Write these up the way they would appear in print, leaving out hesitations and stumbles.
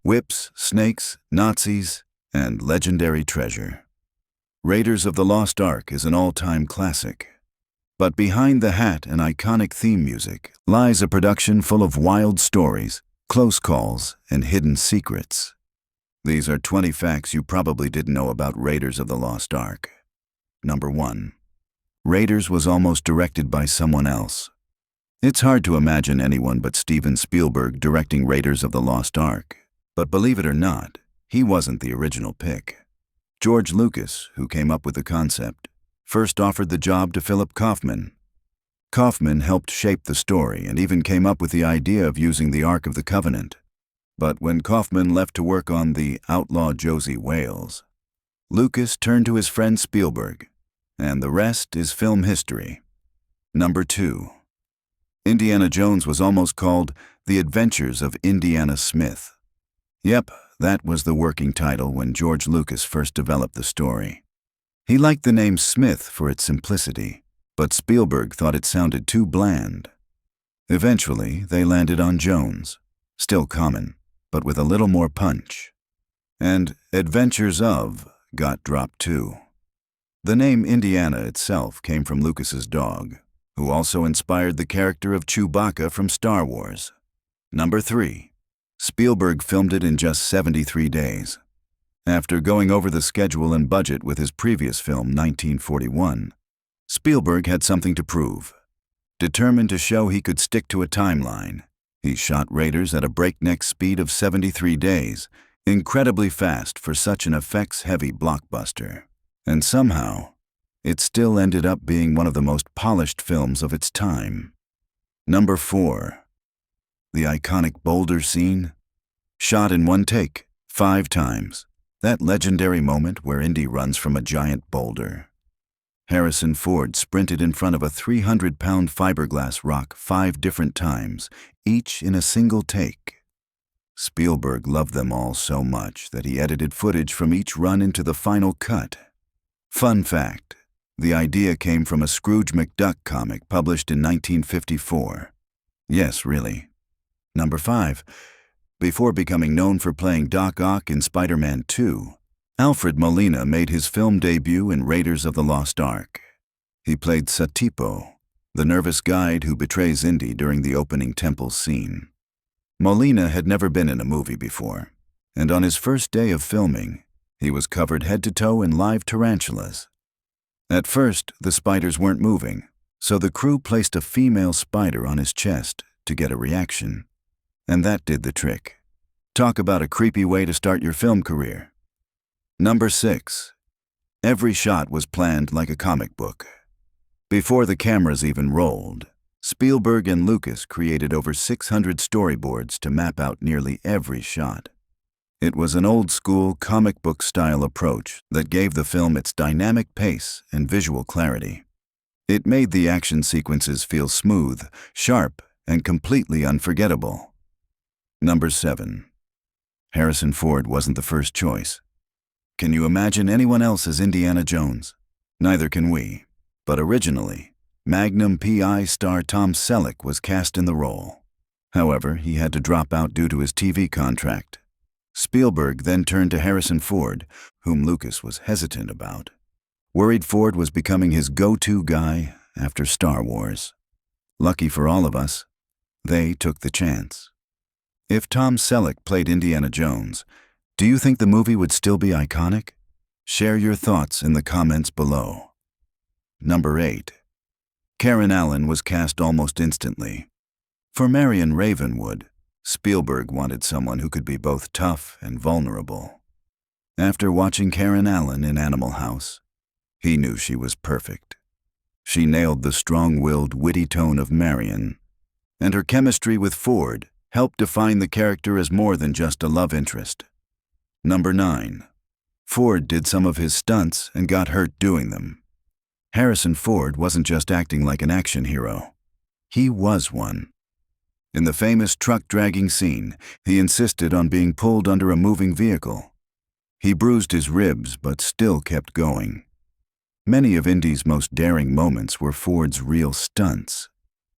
whips, snakes, Nazis, and legendary treasure. Raiders of the Lost Ark is an all-time classic. But behind the hat and iconic theme music lies a production full of wild stories, close calls, and hidden secrets. These are 20 facts you probably didn't know about Raiders of the Lost Ark. Number 1. Raiders was almost directed by someone else. It's hard to imagine anyone but Steven Spielberg directing Raiders of the Lost Ark. But believe it or not, he wasn't the original pick. George Lucas, who came up with the concept, first offered the job to Philip Kaufman. Kaufman helped shape the story and even came up with the idea of using the Ark of the Covenant. But when Kaufman left to work on the Outlaw Josie Wales, Lucas turned to his friend Spielberg, and the rest is film history. Number 2. Indiana Jones was almost called The Adventures of Indiana Smith. Yep, that was the working title when George Lucas first developed the story. He liked the name Smith for its simplicity, but Spielberg thought it sounded too bland. Eventually, they landed on Jones, still common, but with a little more punch. And Adventures of got dropped too. The name Indiana itself came from Lucas's dog, who also inspired the character of Chewbacca from Star Wars. Number 3. Spielberg filmed it in just 73 days. After going over the schedule and budget with his previous film, 1941, Spielberg had something to prove. Determined to show he could stick to a timeline, he shot Raiders at a breakneck speed of 73 days, incredibly fast for such an effects-heavy blockbuster. And somehow, it still ended up being one of the most polished films of its time. Number 4. The iconic boulder scene, shot in one take, 5 times. That legendary moment where Indy runs from a giant boulder. Harrison Ford sprinted in front of a 300-pound fiberglass rock 5 different times, each in a single take. Spielberg loved them all so much that he edited footage from each run into the final cut. Fun fact, the idea came from a Scrooge McDuck comic published in 1954. Yes, really. Number 5. Before becoming known for playing Doc Ock in Spider-Man 2, Alfred Molina made his film debut in Raiders of the Lost Ark. He played Satipo, the nervous guide who betrays Indy during the opening temple scene. Molina had never been in a movie before, and on his first day of filming, he was covered head to toe in live tarantulas. At first, the spiders weren't moving, so the crew placed a female spider on his chest to get a reaction. And that did the trick. Talk about a creepy way to start your film career. Number 6. Every shot was planned like a comic book. Before the cameras even rolled, Spielberg and Lucas created over 600 storyboards to map out nearly every shot. It was an old-school comic book-style approach that gave the film its dynamic pace and visual clarity. It made the action sequences feel smooth, sharp, and completely unforgettable. Number 7. Harrison Ford wasn't the first choice. Can you imagine anyone else as Indiana Jones? Neither can we. But originally, Magnum P.I. star Tom Selleck was cast in the role. However, he had to drop out due to his TV contract. Spielberg then turned to Harrison Ford, whom Lucas was hesitant about. Worried Ford was becoming his go-to guy after Star Wars. Lucky for all of us, they took the chance. If Tom Selleck played Indiana Jones, do you think the movie would still be iconic? Share your thoughts in the comments below. Number 8. Karen Allen was cast almost instantly. For Marion Ravenwood, Spielberg wanted someone who could be both tough and vulnerable. After watching Karen Allen in Animal House, he knew she was perfect. She nailed the strong-willed, witty tone of Marion, and her chemistry with Ford helped define the character as more than just a love interest. Number 9. Ford did some of his stunts and got hurt doing them. Harrison Ford wasn't just acting like an action hero. He was one. In the famous truck-dragging scene, he insisted on being pulled under a moving vehicle. He bruised his ribs but still kept going. Many of Indy's most daring moments were Ford's real stunts.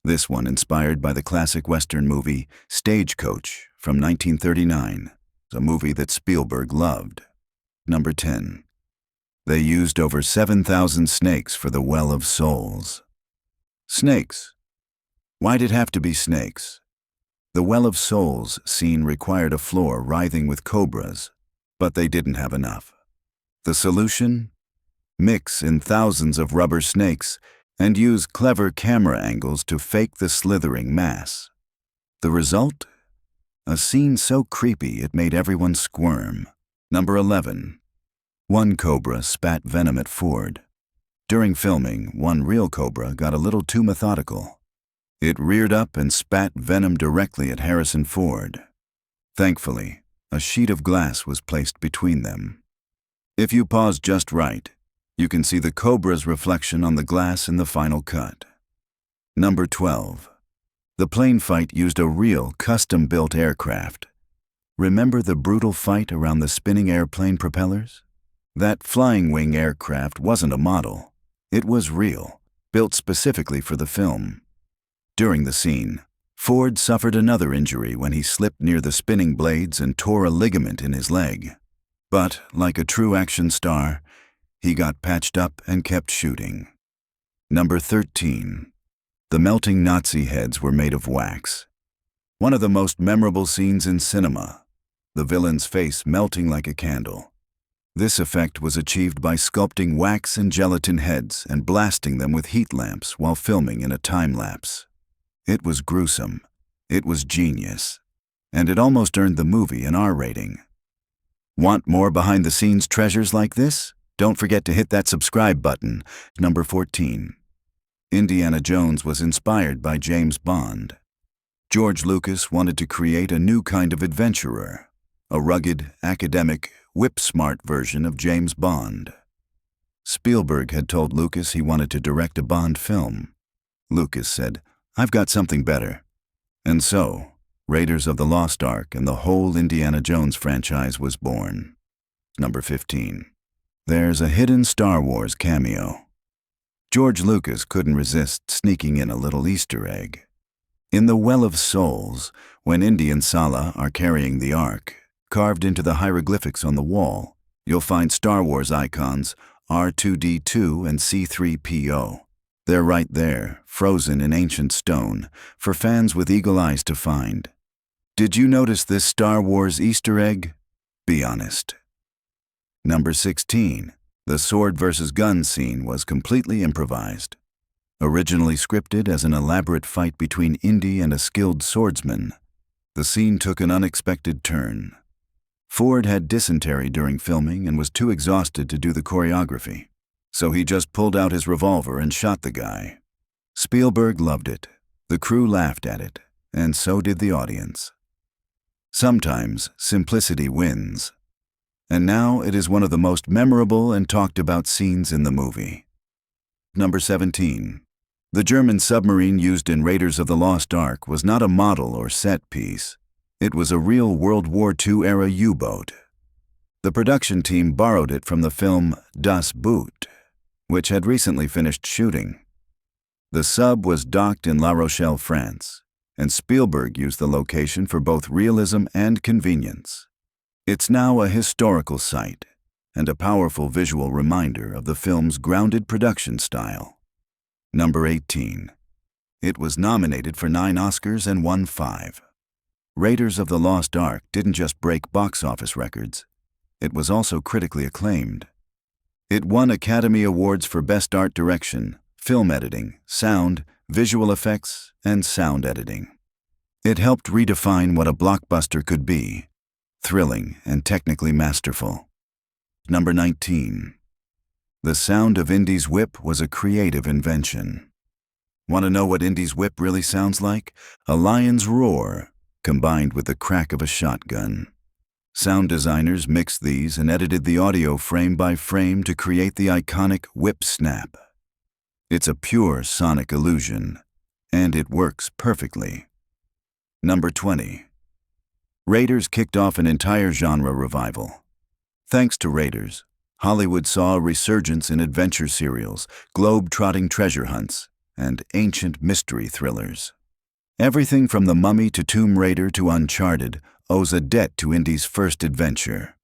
This one inspired by the classic Western movie Stagecoach from 1939. a movie that Spielberg loved. Number 10. They used over 7,000 snakes for the Well of Souls. Snakes. Why'd it have to be snakes? The Well of Souls scene required a floor writhing with cobras, but they didn't have enough. The solution? Mix in thousands of rubber snakes and use clever camera angles to fake the slithering mass. The result? A scene so creepy it made everyone squirm. Number 11. One cobra spat venom at Ford. During filming, one real cobra got a little too methodical. It reared up and spat venom directly at Harrison Ford. Thankfully, a sheet of glass was placed between them. If you pause just right, you can see the cobra's reflection on the glass in the final cut. Number 12. The plane fight used a real, custom-built aircraft. Remember the brutal fight around the spinning airplane propellers? That flying wing aircraft wasn't a model. It was real, built specifically for the film. During the scene, Ford suffered another injury when he slipped near the spinning blades and tore a ligament in his leg. But, like a true action star, he got patched up and kept shooting. Number 13. The melting Nazi heads were made of wax. One of the most memorable scenes in cinema, the villain's face melting like a candle. This effect was achieved by sculpting wax and gelatin heads and blasting them with heat lamps while filming in a time-lapse. It was gruesome, it was genius, and it almost earned the movie an R rating. Want more behind-the-scenes treasures like this? Don't forget to hit that subscribe button. Number 14. Indiana Jones was inspired by James Bond. George Lucas wanted to create a new kind of adventurer, a rugged, academic, whip-smart version of James Bond. Spielberg had told Lucas he wanted to direct a Bond film. Lucas said, "I've got something better." And so, Raiders of the Lost Ark and the whole Indiana Jones franchise was born. Number 15. There's a hidden Star Wars cameo. George Lucas couldn't resist sneaking in a little Easter egg. In the Well of Souls, when Indy and Sala are carrying the Ark, carved into the hieroglyphics on the wall, you'll find Star Wars icons R2-D2 and C3PO. They're right there, frozen in ancient stone, for fans with eagle eyes to find. Did you notice this Star Wars Easter egg? Be honest. Number 16. The sword versus gun scene was completely improvised. Originally scripted as an elaborate fight between Indy and a skilled swordsman, the scene took an unexpected turn. Ford had dysentery during filming and was too exhausted to do the choreography, so he just pulled out his revolver and shot the guy. Spielberg loved it, the crew laughed at it, and so did the audience. Sometimes simplicity wins. And now it is one of the most memorable and talked about scenes in the movie. Number 17. The German submarine used in Raiders of the Lost Ark was not a model or set piece. It was a real World War II-era U-boat. The production team borrowed it from the film Das Boot, which had recently finished shooting. The sub was docked in La Rochelle, France, and Spielberg used the location for both realism and convenience. It's now a historical site and a powerful visual reminder of the film's grounded production style. Number 18. It was nominated for 9 Oscars and won 5. Raiders of the Lost Ark didn't just break box office records, it was also critically acclaimed. It won Academy Awards for Best Art Direction, Film Editing, Sound, Visual Effects, and Sound Editing. It helped redefine what a blockbuster could be, thrilling and technically masterful. Number 19. The sound of Indy's whip was a creative invention. Want to know what Indy's whip really sounds like? A lion's roar, combined with the crack of a shotgun. Sound designers mixed these and edited the audio frame by frame to create the iconic whip snap. It's a pure sonic illusion, and it works perfectly. Number 20. Raiders kicked off an entire genre revival. Thanks to Raiders, Hollywood saw a resurgence in adventure serials, globe-trotting treasure hunts, and ancient mystery thrillers. Everything from The Mummy to Tomb Raider to Uncharted owes a debt to Indy's first adventure.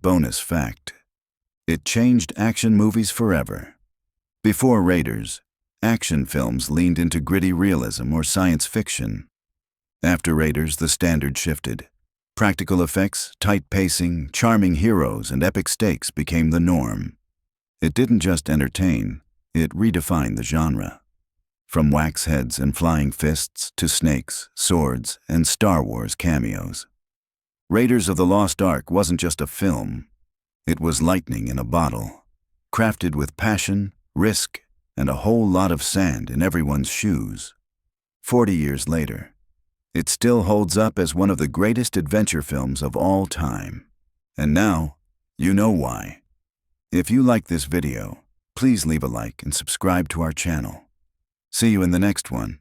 Bonus fact: it changed action movies forever. Before Raiders, action films leaned into gritty realism or science fiction. After Raiders, the standard shifted. Practical effects, tight pacing, charming heroes, and epic stakes became the norm. It didn't just entertain, it redefined the genre. From wax heads and flying fists to snakes, swords, and Star Wars cameos. Raiders of the Lost Ark wasn't just a film. It was lightning in a bottle, crafted with passion, risk, and a whole lot of sand in everyone's shoes. 40 years later, it still holds up as one of the greatest adventure films of all time. And now, you know why. If you like this video, please leave a like and subscribe to our channel. See you in the next one.